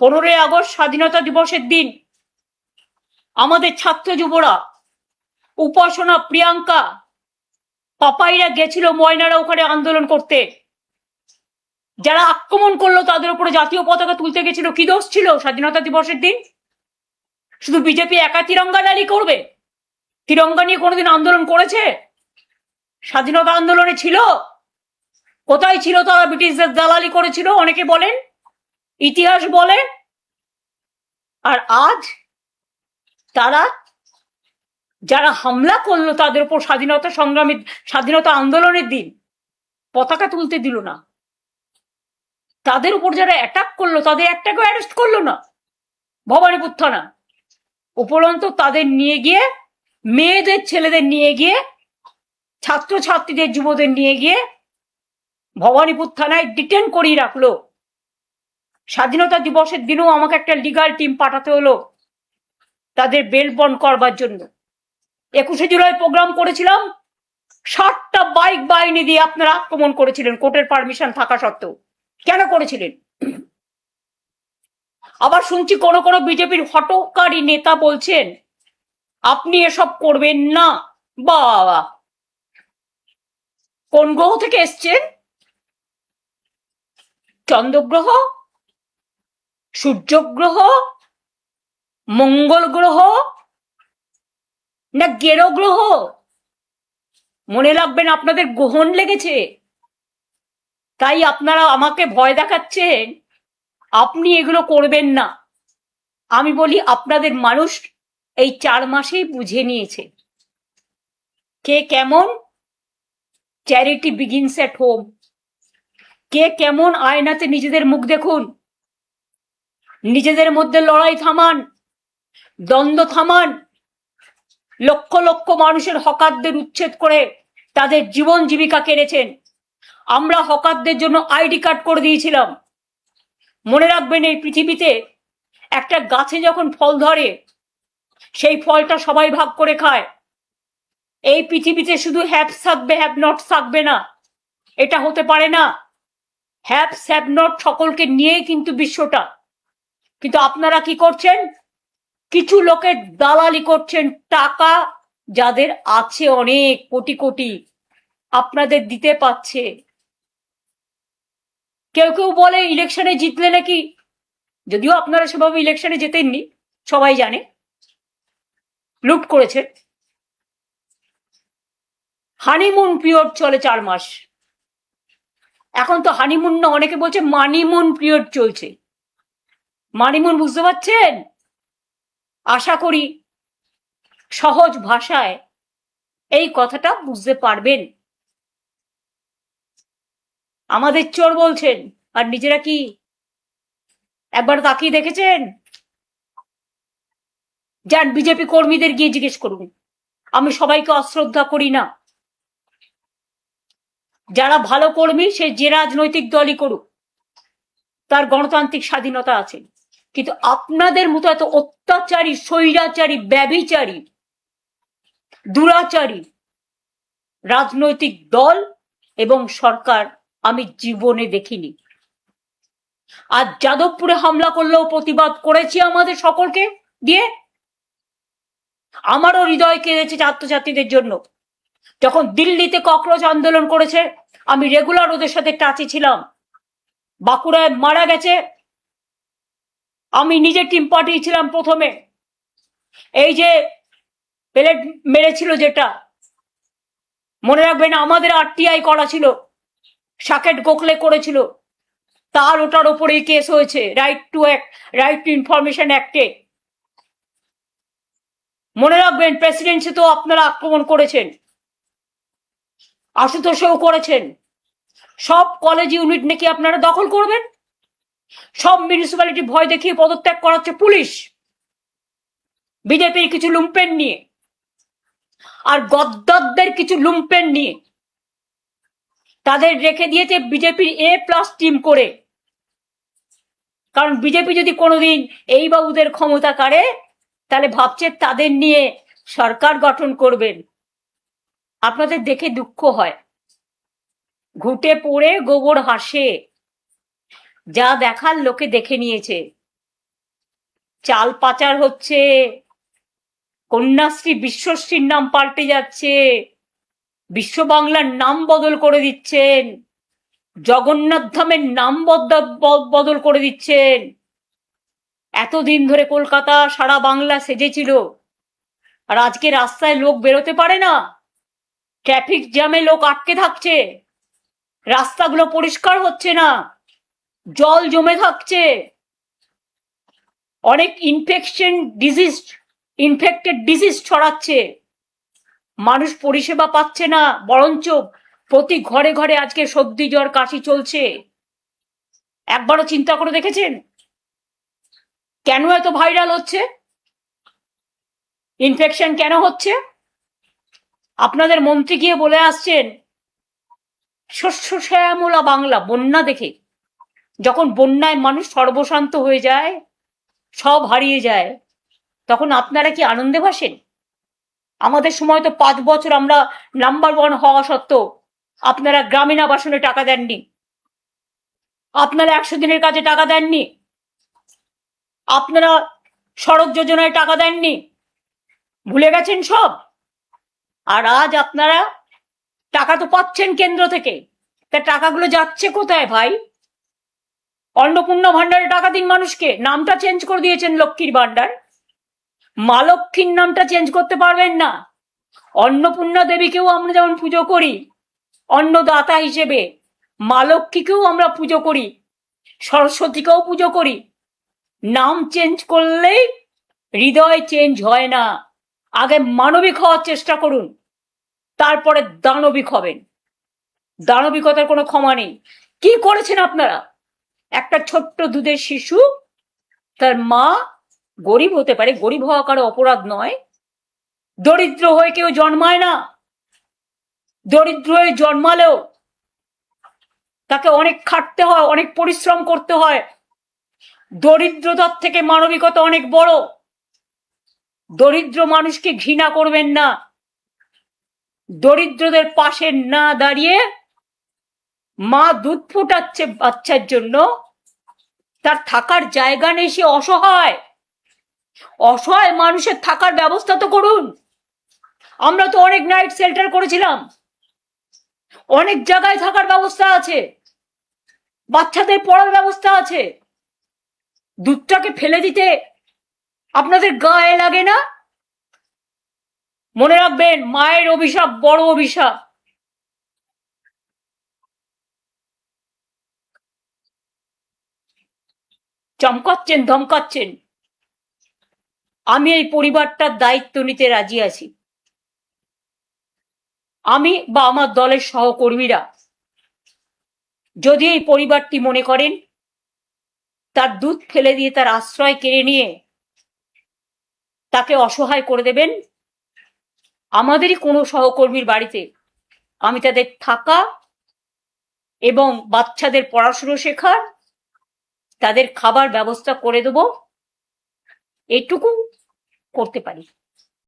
15ই August স্বাধীনতা দিবসের দিন আমাদের ছাত্র যুবরা, উপাসনা, প্রিয়াঙ্কা, পাপাইরা গেছিল ময়নারা ওখানে আন্দোলন করতে। যারা আক্রমণ করলো তাদের উপরে জাতীয় পতাকা তুলতে গেছিল, কি দোষ ছিল স্বাধীনতা দিবসের দিন? শুধু বিজেপি একা তিরঙ্গা র্যালি করবে? তিরঙ্গা নিয়ে কোনোদিন আন্দোলন করেছে? স্বাধীনতা আন্দোলনে ছিল? কোথায় ছিল তারা? ব্রিটিশদের দালালি করেছিল অনেকে বলেন, ইতিহাস বলে। আর আজ তারা যারা হামলা করলো তাদের উপর স্বাধীনতা সংগ্রামী, স্বাধীনতা আন্দোলনের দিন পতাকা তুলতে দিল না, তাদের উপর যারা অ্যাটাক করলো তাদের একটাকেও অ্যারেস্ট করলো না ভবানীপুর থানা। উপরন্তু তাদের নিয়ে গিয়ে, মেয়েদের ছেলেদের নিয়ে গিয়ে, ছাত্রছাত্রীদের যুবদের নিয়ে গিয়ে ভবানীপুর থানায় ডিটেন করিয়ে রাখলো। স্বাধীনতা দিবসের দিনেও আমাকে একটা লিগাল টিম পাঠাতে হলো তাদের বেল বন্ড করবার জন্য। 21শে জুলাই প্রোগ্রাম করেছিলাম, 60টা বাইক বাহিনী দিয়ে আপনারা আক্রমণ করেছিলেন কোর্টের পারমিশন থাকা সত্ত্বেও। কেন করেছিলেন? আবার শুনছি কোন কোন বিজেপির হটকারী নেতা বলছেন আপনি এসব করবেন না। বাবা, কোন গ্রহ থেকে এসছেন? চন্দ্রগ্রহ, সূর্যগ্রহ, মঙ্গল গ্রহ না গেরো গ্রহ? মনে রাখবেন আপনাদের গ্রহণ লেগেছে, তাই আপনারা আমাকে ভয় দেখাচ্ছেন আপনি এগুলো করবেন না। আমি বলি আপনাদের মানুষ এই 4 মাসেই বুঝে নিয়েছে কে কেমন। Charity begins at home. কে কেমন আয়নাতে নিজেদের মুখ দেখুন, নিজেদের মধ্যে লড়াই থামান, দ্বন্দ্ব থামান। লক্ষ লক্ষ মানুষের হকারদের উচ্ছেদ করে তাদের জীবন জীবিকা কেড়েছেন। আমরা হকারদের জন্য আইডি কার্ড করে দিয়েছিলাম। মনে রাখবেন, এই পৃথিবীতে একটা গাছে যখন ফল ধরে সেই ফলটা সবাই ভাগ করে খায়। এই পৃথিবীতে শুধু হ্যাভস থাকবে, হ্যাভ নট থাকবে না, এটা হতে পারে না। হ্যাভস হ্যাভ নট সকলকে নিয়েই কিন্তু বিশ্বটা। কিন্তু আপনারা কি করছেন? কিছু লোকের দালালি করছেন। টাকা যাদের আছে অনেক কোটি কোটি, আপনাদের দিতে পাচ্ছে। কেউ কেউ বলে ইলেকশনে জিতলে নাকি, যদিও আপনারা সেভাবে ইলেকশনে জেতেননি, সবাই জানে, লুট করেছেন। হানিমুন পিরিয়ড চলে 4 মাস। এখন তো হানিমুন না, অনেকে বলছে মানিমুন পিরিয়ড চলছে। মানিমুন বুঝতে পারছেন? আশা করি সহজ ভাষায় এই কথাটা বুঝতে পারবেন। আমাদের চোর বলছেন, আর নিজেরা কি একবার তাকিয়ে দেখেছেন? যান বিজেপি কর্মীদের গিয়ে জিজ্ঞেস করুন। আমি সবাইকে অশ্রদ্ধা করি না। যারা ভালো কর্মী সে যে রাজনৈতিক দলই করুক, তার গণতান্ত্রিক স্বাধীনতা আছে। কিন্তু আপনাদের মতো এত অত্যাচারী, স্বৈরাচারী, ব্যভিচারী, দুরাচারী রাজনৈতিক দল এবং সরকার আমি জীবনে দেখিনি। আজ যাদবপুরে হামলা করলেও প্রতিবাদ করেছি আমাদের সকলকে দিয়ে। আমারও হৃদয় কেঁদেছে ছাত্রছাত্রীদের জন্য। যখন দিল্লিতে ককরোচ আন্দোলন করেছে আমি রেগুলার ওদের সাথে টাচে ছিলাম। বাঁকুড়ায় মারা গেছে, আমি নিজে টিম পাঠিয়েছিলাম প্রথমে। এই যে পেলেট মেরেছিল যেটা, মনে রাখবেন আমাদের আরটিআই করা ছিল, সাকেট গোখলে করেছিল, তার ওটার ওপরেই কেস হয়েছে রাইট টু ইনফরমেশন অ্যাক্টে। মনে রাখবেন প্রেসিডেন্সি তো আপনারা আক্রমণ করেছেন, আশুতোষেও করেছেন। সব কলেজ ইউনিট নাকি আপনারা দখল করবেন। সব মিউনিসিপ্যালিটি ভয় দেখিয়ে পদত্যাগ করাচ্ছে পুলিশ বিজেপির কিছু লুম্পেন নিয়ে, আর গদ্দারদের কিছু লুম্পেন নিয়ে তাদের রেখে দিয়েছে বিজেপির A+ টিম করে। কারণ বিজেপি যদি কোনোদিন এই বাবুদের ক্ষমতা কাড়ে তাহলে ভাবছে তাদের নিয়ে সরকার গঠন করবেন। আপনাদের দেখে দুঃখ হয়, ঘুটে পড়ে গোবর হাসে। যা দেখার লোকে দেখে নিয়েছে। চাল পাচার হচ্ছে, কন্যাশ্রী বিশ্বশ্রীর নাম পাল্টে যাচ্ছে, বিশ্ব বাংলার নাম বদল করে দিচ্ছেন, জগন্নাথ ধামের নাম বদল করে দিচ্ছেন। এতদিন ধরে কলকাতা সারা বাংলা সেজেছিল, আর আজকে রাস্তায় লোক বেরোতে পারে না, ট্রাফিক জ্যামে লোক আটকে থাকছে, রাস্তাগুলো পরিষ্কার হচ্ছে না, জল জমে থাকছে, অনেক ইনফেক্টেড ডিজিজ ছড়াচ্ছে, মানুষ পরিষেবা পাচ্ছে না, বরঞ্চ প্রতি ঘরে ঘরে আজকে সর্দি জ্বর কাশি চলছে। একবারও চিন্তা করে দেখেছেন কেন এত ভাইরাল হচ্ছে, ইনফেকশন কেন হচ্ছে? আপনাদের মন্ত্রী গিয়ে বলে আসছেন শস্য শ্যামলা বাংলা। বন্যা দেখে, যখন বন্যায় মানুষ সর্বশান্ত হয়ে যায়, সব হারিয়ে যায়, তখন আপনারা কি আনন্দে ভাসেন? আমাদের সময় তো 5 বছর আমরা নাম্বার 1 হওয়া সত্ত্বেও আপনারা গ্রামীণ আবাসনে টাকা দেননি, আপনারা 100 দিনের কাজে টাকা দেননি, আপনারা সড়ক যোজনায় টাকা দেননি, ভুলে গেছেন সব। আর আজ আপনারা টাকা তো পাচ্ছেন কেন্দ্র থেকে, তা টাকাগুলো যাচ্ছে কোথায় ভাই? অন্নপূর্ণা ভান্ডারে টাকা দিন মানুষকে, নামটা চেঞ্জ করে দিয়েছেন লক্ষ্মীর ভান্ডার, মা লক্ষ্মীর নামটা চেঞ্জ করতে পারবেন না। অন্নপূর্ণা দেবীকেও আমরা যেমন পুজো করি অন্নদাতা হিসেবে, মা লক্ষ্মীকেও আমরা পুজো করি, সরস্বতীকেও পুজো করি। নাম চেঞ্জ করলেই হৃদয় চেঞ্জ হয় না। আগে মানবিক হওয়ার চেষ্টা করুন, তারপরে দানবিক হবেন। দানবিকতার কোনো ক্ষমা নেই। কি করেছেন আপনারা? একটা ছোট্ট দুধের শিশু, তার মা গরিব হতে পারে, গরিব হওয়া কারো অপরাধ নয়, দরিদ্র হয়ে কেউ জন্মায় না, দরিদ্র হয়ে জন্মালেও তাকে অনেক খাটতে হয়, অনেক পরিশ্রম করতে হয়। দরিদ্রতার থেকে মানবিকতা অনেক বড়। দরিদ্র মানুষকে ঘৃণা করবেন না, দরিদ্রদের পাশে না দাঁড়িয়ে মা দুধ ফোটাচ্ছে বাচ্চার জন্য, তার থাকার জায়গা নেই, সে অসহায়, অসহায় মানুষের থাকার ব্যবস্থা তো করুন। আমরা তো অনেক নাইট শেল্টার করেছিলাম, অনেক জায়গায় থাকার ব্যবস্থা আছে, বাচ্চাদের পড়ার ব্যবস্থা আছে। দুধটাকে ফেলে দিতে আপনাদের গায়ে লাগে না? মনে রাখবেন, মায়ের অভিশাপ বড় অভিশাপ। চমকাচ্ছেন, ধমকাচ্ছেন। আমি এই পরিবারটার দায়িত্ব নিতে রাজি আছি। আমি বা আমার দলের সহকর্মীরা যদি এই পরিবারটি মনে করেন তার দুধ ফেলে দিয়ে তার আশ্রয় কেড়ে নিয়ে তাকে অসহায় করে দেবেন, আমাদেরই কোনো সহকর্মীর বাড়িতে আমি তাদের থাকা এবং বাচ্চাদের পড়াশুনো শেখার, তাদের খাবার ব্যবস্থা করে দেব, এটুকু করতে পারি।